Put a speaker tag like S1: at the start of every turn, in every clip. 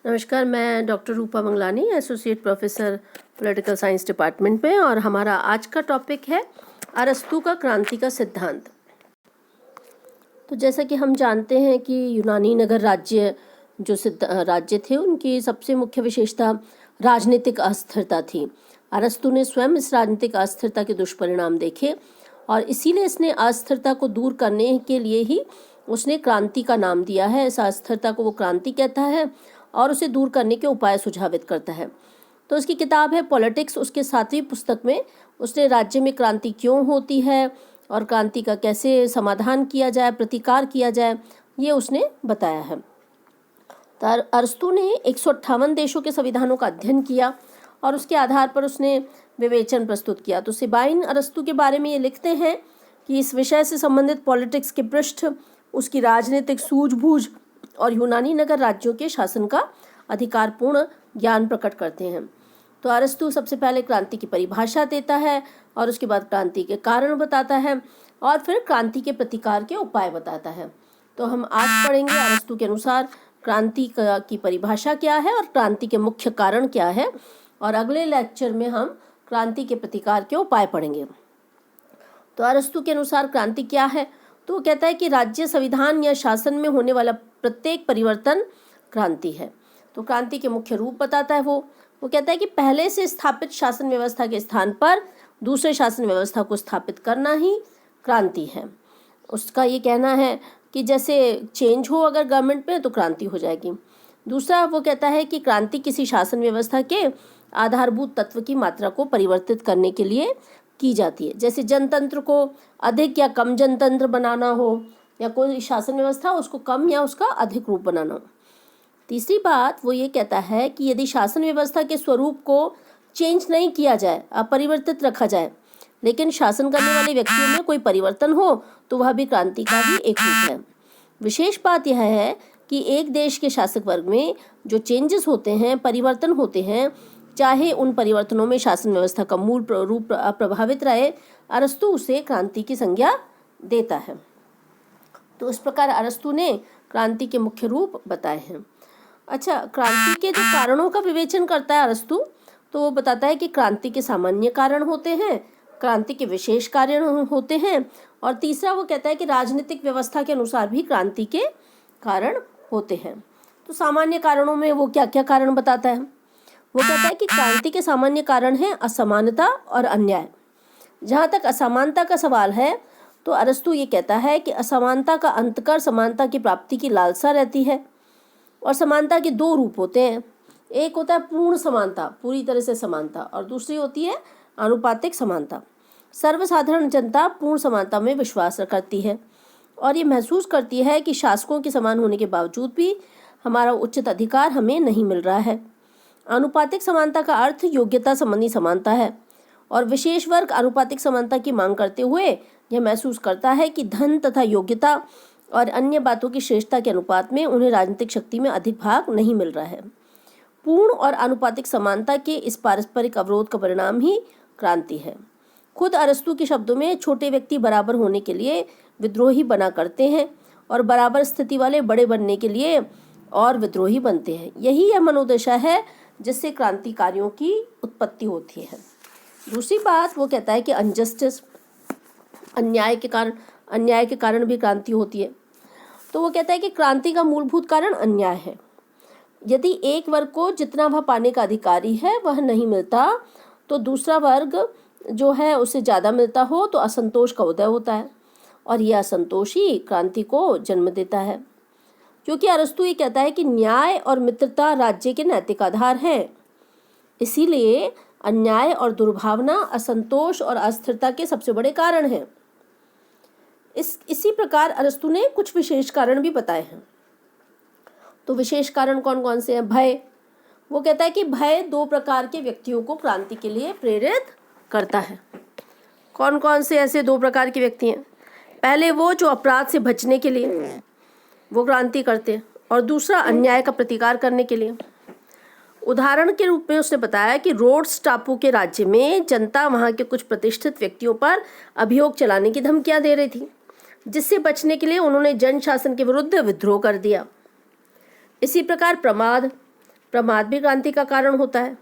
S1: नमस्कार, मैं doctor Rupa Mangalani, associate professor political science department में, और हमारा आज का टॉपिक है अरस्तू का क्रांति का सिद्धांत। तो जैसा कि हम जानते हैं कि यूनानी नगर राज्य जो राज्य थे, उनकी सबसे मुख्य विशेषता राजनीतिक अस्थिरता थी। अरस्तू ने स्वयं इस राजनीतिक अस्थिरता के दुष्परिणाम देखे और इसीलिए इसने अस्थिरता को दूर करने के लिए ही उसने क्रांति का नाम दिया है। इस अस्थिरता को वो क्रांति कहता है और उसे दूर करने के उपाय सुझावित करता है। तो उसकी किताब है पॉलिटिक्स। उसके 7वीं पुस्तक में उसने राज्य में क्रांति क्यों होती है और क्रांति का कैसे समाधान किया जाए, प्रतिकार किया जाए, ये उसने बताया है। तो अरस्तू ने 158 देशों के संविधानों का अध्ययन किया और उसके आधार पर उसने विवेचन प्रस्तुत किया। तो सिबाइन अरस्तू के बारे में ये लिखते हैं कि इस विषय से संबंधित पॉलिटिक्स के पृष्ठ उसकी राजनीतिक सूझबूझ और यूनानी नगर राज्यों के शासन का अधिकारपूर्ण ज्ञान प्रकट करते हैं। तो अरस्तू सबसे पहले क्रांति की परिभाषा देता है और उसके बाद क्रांति के कारण बताता है और फिर क्रांति के प्रतिकार के उपाय बताता है। तो हम आज पढ़ेंगे अरस्तू के अनुसार क्रांति की परिभाषा क्या है और क्रांति के मुख्य कारण क्या है, और अगले लेक्चर में हम क्रांति के प्रतिकार के उपाय पढ़ेंगे। तो अरस्तू के अनुसार क्रांति क्या है? तो वो कहता है कि राज्य संविधान या शासन में होने वाला प्रत्येक परिवर्तन क्रांति है। तो क्रांति के मुख्य रूप बताता है वो कहता है कि पहले से स्थापित शासन व्यवस्था के स्थान पर दूसरे शासन व्यवस्था को स्थापित करना ही क्रांति है। उसका ये कहना है कि जैसे चेंज हो अगर गवर्नमेंट में तो क्रांति हो जाएगी। दूसरा वो कहता है कि क्रांति किसी शासन व्यवस्था के आधारभूत तत्व की मात्रा को परिवर्तित करने के लिए की जाती है। जैसे जनतंत्र को अधिक या कम जनतंत्र बनाना हो, या कोई शासन व्यवस्था उसको कम या उसका अधिक रूप बनाना हो। तीसरी बात वो ये कहता है कि यदि शासन व्यवस्था के स्वरूप को चेंज नहीं किया जाए, अपरिवर्तित रखा जाए, लेकिन शासन करने वाले व्यक्तियों में कोई परिवर्तन हो, तो वह भी क्रांति का ही एक रूप है। विशेष बात यह है कि एक देश के शासक वर्ग में जो चेंजेस होते हैं, परिवर्तन होते हैं, चाहे उन परिवर्तनों में शासन व्यवस्था का मूल रूप प्रभावित रहे, अरस्तू उसे क्रांति की संज्ञा देता है। तो इस प्रकार अरस्तू ने क्रांति के मुख्य रूप बताए हैं। अच्छा, क्रांति के जो कारणों का विवेचन करता है अरस्तू, तो वो बताता है कि क्रांति के सामान्य कारण होते हैं, क्रांति के विशेष कारण होते हैं, और तीसरा वो कहता है कि राजनीतिक व्यवस्था के अनुसार भी क्रांति के कारण होते हैं। तो सामान्य कारणों में वो क्या क्या कारण बताता है? वो कहता है कि क्रांति के सामान्य कारण हैं असमानता और अन्याय। जहाँ तक असमानता का सवाल है, तो अरस्तू ये कहता है कि असमानता का अंतकर समानता की प्राप्ति की लालसा रहती है, और समानता के 2 रूप होते हैं। एक होता है पूर्ण समानता, पूरी तरह से समानता, और दूसरी होती है आनुपातिक समानता। सर्वसाधारण जनता पूर्ण समानता में विश्वास करती है और ये महसूस करती है कि शासकों के समान होने के बावजूद भी हमारा उचित अधिकार हमें नहीं मिल रहा है। आनुपातिक समानता का अर्थ योग्यता संबंधी समानता है, और विशेष वर्ग आनुपातिक समानता की मांग करते हुए यह महसूस करता है कि धन तथा योग्यता और अन्य बातों की श्रेष्ठता के अनुपात में उन्हें राजनीतिक शक्ति में अधिक भाग नहीं मिल रहा है। पूर्ण और आनुपातिक समानता के इस पारस्परिक अवरोध का परिणाम ही क्रांति है। खुद अरस्तू के शब्दों में छोटे व्यक्ति बराबर होने के लिए विद्रोही बना करते हैं और बराबर स्थिति वाले बड़े बनने के लिए और विद्रोही बनते हैं। यही यह मनोदशा है जिससे क्रांतिकारियों की उत्पत्ति होती है। दूसरी बात वो कहता है कि अनजस्टिस, अन्याय के कारण भी क्रांति होती है। तो वो कहता है कि क्रांति का मूलभूत कारण अन्याय है। यदि एक वर्ग को जितना वह पाने का अधिकारी है वह नहीं मिलता, तो दूसरा वर्ग जो है उसे ज़्यादा मिलता हो, तो असंतोष का उदय होता है, और यह असंतोष ही क्रांति को जन्म देता है। क्योंकि अरस्तू ये कहता है कि न्याय और मित्रता राज्य के नैतिक आधार हैं, इसीलिए अन्याय और दुर्भावना असंतोष और अस्थिरता के सबसे बड़े कारण हैं। इसी प्रकार अरस्तू ने कुछ विशेष कारण भी बताए हैं। तो विशेष कारण कौन कौन से हैं? भय। वो कहता है कि भय 2 प्रकार के व्यक्तियों को क्रांति के लिए प्रेरित करता है। कौन कौन से ऐसे 2 प्रकार के व्यक्ति हैं? पहले वो जो अपराध से बचने के लिए वो क्रांति करते हैं, और दूसरा अन्याय का प्रतिकार करने के लिए। उदाहरण के रूप में उसने बताया कि रोड्स टापू के राज्य में जनता वहाँ के कुछ प्रतिष्ठित व्यक्तियों पर अभियोग चलाने की धमकियां दे रही थी, जिससे बचने के लिए उन्होंने जन शासन के विरुद्ध विद्रोह कर दिया। इसी प्रकार प्रमाद, प्रमाद भी क्रांति का कारण होता है।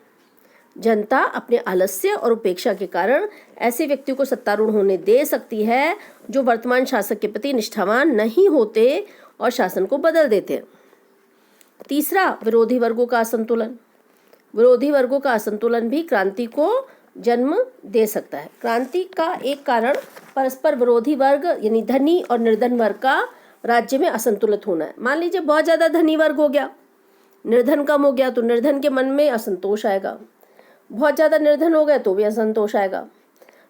S1: जनता अपने आलस्य और उपेक्षा के कारण ऐसे व्यक्तियों को सत्तारूढ़ होने दे सकती है जो वर्तमान शासक के प्रति निष्ठावान नहीं होते और शासन को बदल देते। तीसरा, विरोधी वर्गों का असंतुलन। विरोधी वर्गों का असंतुलन भी क्रांति को जन्म दे सकता है। क्रांति का एक कारण परस्पर विरोधी वर्ग यानी धनी और निर्धन वर्ग का राज्य में असंतुलित होना है। मान लीजिए बहुत ज़्यादा धनी वर्ग हो गया, निर्धन कम हो गया, तो निर्धन के मन में असंतोष आएगा। बहुत ज़्यादा निर्धन हो गए तो भी असंतोष आएगा,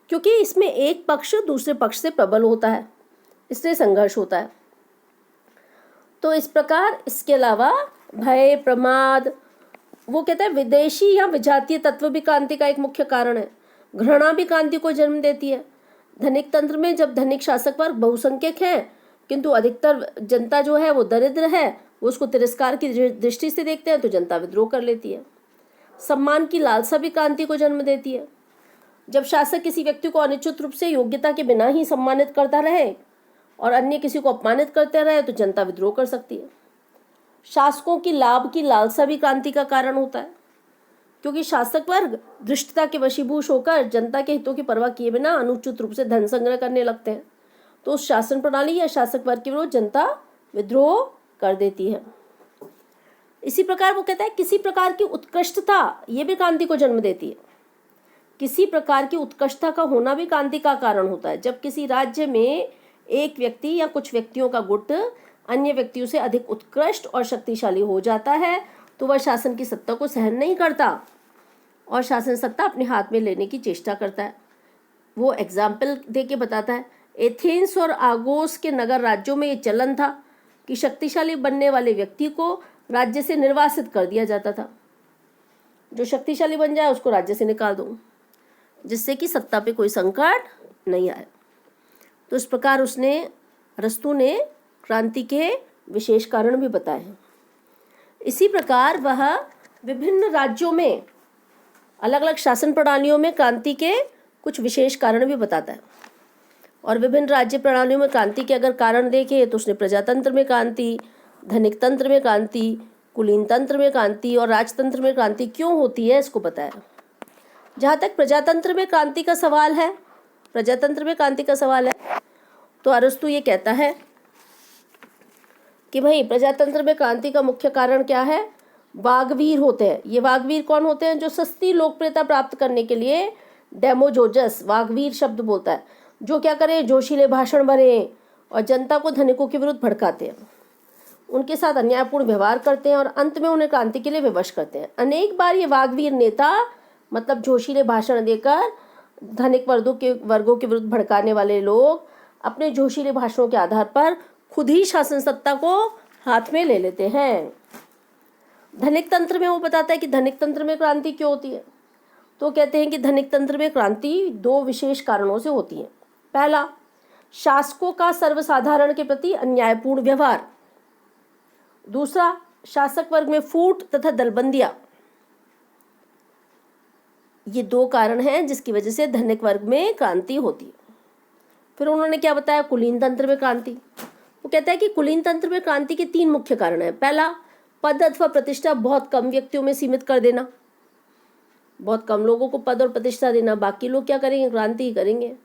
S1: क्योंकि इसमें एक पक्ष दूसरे पक्ष से प्रबल होता है, इसलिए संघर्ष होता है। तो इस प्रकार इसके अलावा भय, प्रमाद, वो कहता है विदेशी या विजातीय तत्व भी क्रांति का एक मुख्य कारण है। घृणा भी क्रांति को जन्म देती है। धनिक तंत्र में जब धनिक शासक वर्ग बहुसंख्यक हैं किंतु अधिकतर जनता जो है वो दरिद्र है, वो उसको तिरस्कार की दृष्टि से देखते हैं, तो जनता विद्रोह कर लेती है। सम्मान की लालसा भी क्रांति को जन्म देती है। जब शासक किसी व्यक्ति को अनिश्चित रूप से योग्यता के बिना ही सम्मानित करता रहे और अन्य किसी को अपमानित करते रहे तो जनता विद्रोह कर सकती है। शासकों की लाभ की लालसा भी क्रांति का कारण होता है, क्योंकि शासक वर्ग धृष्टता के वशीभूष होकर जनता के हितों की परवाह किए बिना अनुचित रूप से धन संग्रह करने लगते हैं, तो उस शासन प्रणाली या शासक वर्ग के विरुद्ध जनता विद्रोह कर देती है। इसी प्रकार वो कहता है किसी प्रकार की उत्कृष्टता ये भी क्रांति को जन्म देती है। किसी प्रकार की उत्कृष्टता का होना भी क्रांति का कारण होता है। जब किसी राज्य में एक व्यक्ति या कुछ व्यक्तियों का गुट अन्य व्यक्तियों से अधिक उत्कृष्ट और शक्तिशाली हो जाता है तो वह शासन की सत्ता को सहन नहीं करता और शासन सत्ता अपने हाथ में लेने की चेष्टा करता है। वो एग्जाम्पल दे के बताता है, एथेंस और आगोस के नगर राज्यों में ये चलन था कि शक्तिशाली बनने वाले व्यक्ति को राज्य से निर्वासित कर दिया जाता था। जो शक्तिशाली बन जाए उसको राज्य से निकाल दो, जिससे कि सत्ता पे कोई संकट नहीं आए। तो इस प्रकार अरस्तु ने क्रांति के विशेष कारण भी बताए हैं। इसी प्रकार वह विभिन्न राज्यों में अलग अलग शासन प्रणालियों में क्रांति के कुछ विशेष कारण भी बताता है। और विभिन्न राज्य प्रणालियों में क्रांति के अगर कारण देखें तो उसने प्रजातंत्र में क्रांति, धनिक तंत्र में क्रांति, कुलीन तंत्र में क्रांति और राजतंत्र में क्रांति क्यों होती है इसको बताया। जहाँ तक प्रजातंत्र में क्रांति का सवाल है, तो अरस्तु ये कहता है कि भाई प्रजातंत्र में क्रांति का मुख्य कारण क्या है? वाग्वीर होते हैं। ये वाग्वीर कौन होते हैं? जो सस्ती लोकप्रियता प्राप्त करने के लिए डेमोजोजस वाग्वीर शब्द बोलता है, जो क्या करें, जोशीले भाषण भरे और जनता को धनिकों के विरुद्ध भड़काते हैं, उनके साथ अन्यायपूर्ण व्यवहार करते हैं और अंत में उन्हें क्रांति के लिए विवश करते हैं। अनेक बार ये वाग्वीर नेता मतलब जोशीले भाषण देकर धनिक वर्गों के विरुद्ध भड़काने वाले लोग अपने जोशीले भाषणों के आधार पर खुद ही शासन सत्ता को हाथ में ले लेते हैं। धनिक तंत्र में वो बताता है कि धनिक तंत्र में क्रांति क्यों होती है। तो कहते हैं कि धनिक तंत्र में क्रांति दो विशेष कारणों से होती है। पहला, शासकों का सर्वसाधारण के प्रति अन्यायपूर्ण व्यवहार। दूसरा, शासक वर्ग में फूट तथा दलबंदियां। ये दो कारण हैं जिसकी वजह से धनिक वर्ग में क्रांति होती है। फिर उन्होंने क्या बताया? कुलीन तंत्र में क्रांति। वो कहता है कि कुलीन तंत्र में क्रांति के तीन मुख्य कारण हैं। पहला, पद अथवा प्रतिष्ठा बहुत कम व्यक्तियों में सीमित कर देना, बहुत कम लोगों को पद और प्रतिष्ठा देना, बाकी लोग क्या करेंगे? क्रांति ही करेंगे।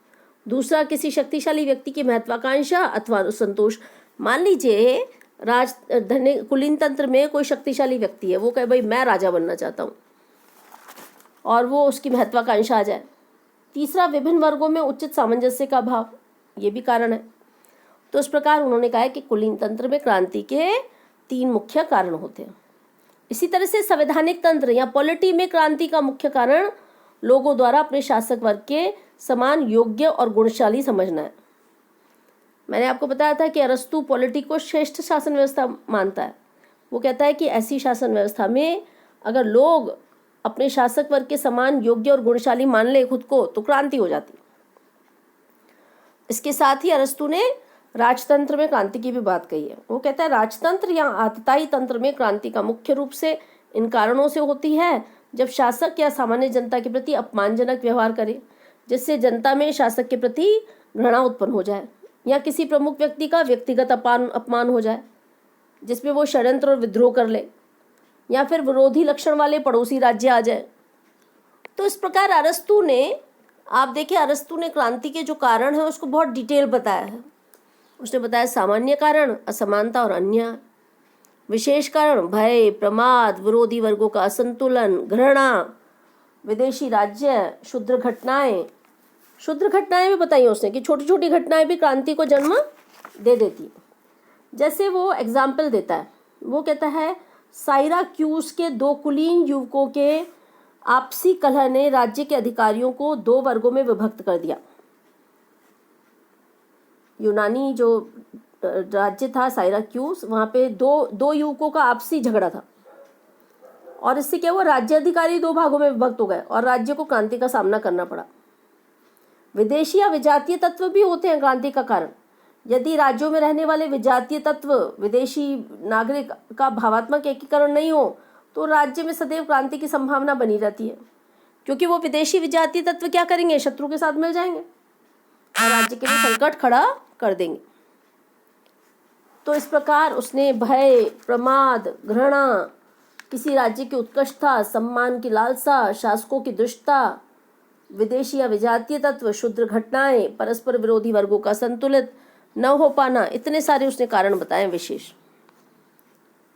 S1: दूसरा, किसी शक्तिशाली व्यक्ति की महत्वाकांक्षा अथवा संतोष। मान लीजिए कुलीन तंत्र में कोई शक्तिशाली व्यक्ति है, वो कहे भाई मैं राजा बनना चाहता हूँ और वो उसकी महत्वाकांक्षा आ जाए। तीसरा, विभिन्न वर्गों में उचित सामंजस्य का अभाव, ये भी कारण है। तो इस प्रकार उन्होंने कहा है कि कुलीन तंत्र में क्रांति के तीन मुख्य कारण होते हैं। इसी तरह से संवैधानिक तंत्र या पॉलिटी में क्रांति का मुख्य कारण लोगों द्वारा अपने शासक वर्ग के समान योग्य और गुणशाली समझना है। मैंने आपको बताया था कि अरस्तु पॉलिटी को श्रेष्ठ शासन व्यवस्था मानता है। वो कहता है कि ऐसी शासन व्यवस्था में अगर लोग अपने शासक वर्ग के समान योग्य और गुणशाली मान ले खुद को तो क्रांति हो जाती। इसके साथ ही अरस्तु ने राजतंत्र में क्रांति की भी बात कही है। वो कहता है राजतंत्र या आतताई तंत्र में क्रांति का मुख्य रूप से इन कारणों से होती है जब शासक या सामान्य जनता के प्रति अपमानजनक व्यवहार करे, जिससे जनता में शासक के प्रति घृणा उत्पन्न हो जाए, या किसी प्रमुख व्यक्ति का व्यक्तिगत अपमान हो जाए जिसमें वो षड्यंत्र और विद्रोह कर ले, या फिर विरोधी लक्षण वाले पड़ोसी राज्य आ जाए। तो इस प्रकार अरस्तु ने, आप देखिए अरस्तु ने क्रांति के जो कारण है उसको बहुत डिटेल बताया है। उसने बताया सामान्य कारण, असमानता और अन्याय, विशेष कारण भय, प्रमाद, विरोधी वर्गों का असंतुलन, घृणा, विदेशी राज्य, क्षुद्र घटनाएं। क्षुद्र घटनाएं भी बताई उसने कि छोटी छोटी घटनाएं भी क्रांति को जन्म दे देती। जैसे वो एग्जाम्पल देता है, वो कहता है साइराक्यूस के 2 कुलीन युवकों के आपसी कलह ने राज्य के अधिकारियों को 2 वर्गों में विभक्त कर दिया। यूनानी जो राज्य था साइराक्यूस, वहाँ पे दो युवकों का आपसी झगड़ा था और इससे क्या हुआ, राज्य अधिकारी 2 भागों में विभक्त हो गए और राज्य को क्रांति का सामना करना पड़ा। विदेशी या विजातीय तत्व भी होते हैं क्रांति का कारण। यदि राज्यों में रहने वाले विजातीय तत्व विदेशी नागरिक का भावात्मक एकीकरण नहीं हो तो राज्य में सदैव क्रांति की संभावना बनी रहती है, क्योंकि वो विदेशी विजातीय तत्व क्या करेंगे, शत्रु के साथ मिल जाएंगे और राज्य के लिए संकट खड़ा कर देंगे। तो इस प्रकार उसने भय, प्रमाद, घृणा, किसी राज्य की उत्कृष्टता, सम्मान की लालसा, शासकों की दुष्टता, विदेशी या विजातीय तत्व, क्षुद्र घटनाएं, परस्पर विरोधी वर्गों का संतुलित न हो पाना, इतने सारे उसने कारण बताए विशेष।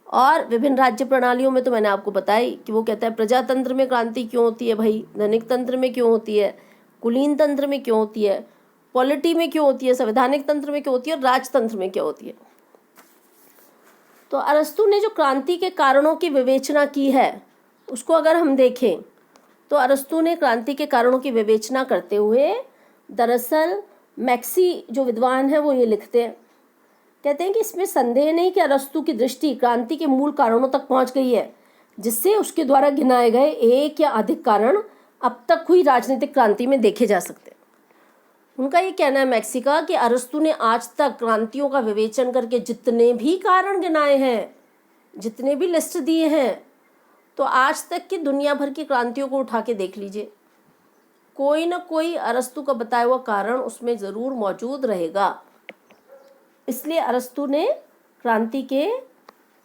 S1: और विभिन्न राज्य प्रणालियों में तो मैंने आपको बताई कि वो कहता है प्रजातंत्र में क्रांति क्यों होती है भाई, धनिक तंत्र में क्यों होती है, कुलीन तंत्र में क्यों होती है, पॉलिटी में क्यों होती है, संवैधानिक तंत्र में क्यों होती है और राजतंत्र में क्या होती है। तो अरस्तु ने जो क्रांति के कारणों की विवेचना की है उसको अगर हम देखें तो अरस्तु ने क्रांति के कारणों की विवेचना करते हुए, दरअसल मैक्सी जो विद्वान है वो ये लिखते हैं, कहते हैं कि इसमें संदेह नहीं कि अरस्तु की दृष्टि क्रांति के मूल कारणों तक पहुंच गई है, जिससे उसके द्वारा गिनाए गए एक या अधिक कारण अब तक हुई राजनीतिक क्रांति में देखे जा सकते हैं। उनका ये कहना है मैक्सी का कि अरस्तु ने आज तक क्रांतियों का विवेचन करके जितने भी कारण गिनाए हैं, जितने भी लिस्ट दिए हैं, तो आज तक की दुनिया भर की क्रांतियों को उठा के देख लीजिए, कोई ना कोई अरस्तु का बताया हुआ कारण उसमें ज़रूर मौजूद रहेगा। इसलिए अरस्तु ने क्रांति के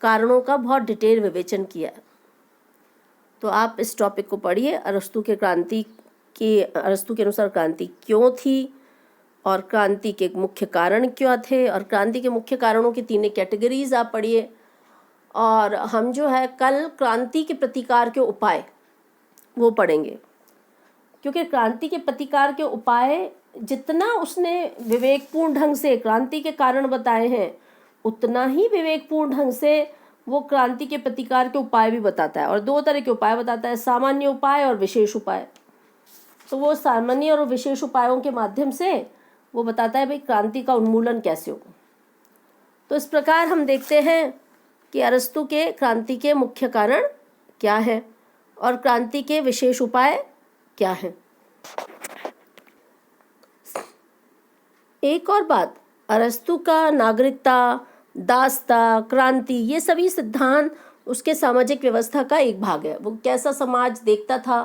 S1: कारणों का बहुत डिटेल विवेचन किया है। तो आप इस टॉपिक को पढ़िए, अरस्तु के अनुसार क्रांति क्यों थी और क्रांति के मुख्य कारण क्या थे, और क्रांति के मुख्य कारणों की 3 कैटेगरीज आप पढ़िए। और हम जो है कल क्रांति के प्रतिकार के उपाय वो पढ़ेंगे, क्योंकि क्रांति के प्रतिकार के उपाय जितना उसने विवेकपूर्ण ढंग से क्रांति के कारण बताए हैं, उतना ही विवेकपूर्ण ढंग से वो क्रांति के प्रतिकार के उपाय भी बताता है। और 2 तरह के उपाय बताता है, सामान्य उपाय और विशेष उपाय। तो वो सामान्य और विशेष उपायों के माध्यम से वो बताता है भाई क्रांति का उन्मूलन कैसे हो। तो इस प्रकार हम देखते हैं कि अरस्तु के क्रांति के मुख्य कारण क्या है और क्रांति के विशेष उपाय क्या है। एक और बात, अरस्तु का नागरिकता, दासता, क्रांति, ये सभी सिद्धांत उसके सामाजिक व्यवस्था का एक भाग है। वो कैसा समाज देखता था,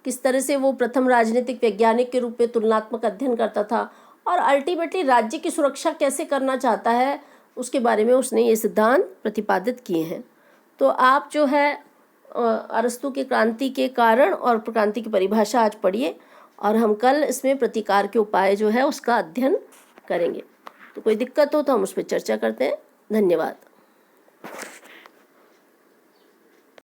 S1: किस तरह से वो प्रथम राजनीतिक वैज्ञानिक के रूप में तुलनात्मक अध्ययन करता था और अल्टीमेटली राज्य की सुरक्षा कैसे करना चाहता है, उसके बारे में उसने ये सिद्धांत प्रतिपादित किए हैं। तो आप जो है अरस्तु के क्रांति के कारण और क्रांति की परिभाषा आज पढ़िए और हम कल इसमें प्रतिकार के उपाय जो है उसका अध्ययन करेंगे। तो कोई दिक्कत हो तो हम उस पर चर्चा करते हैं। धन्यवाद।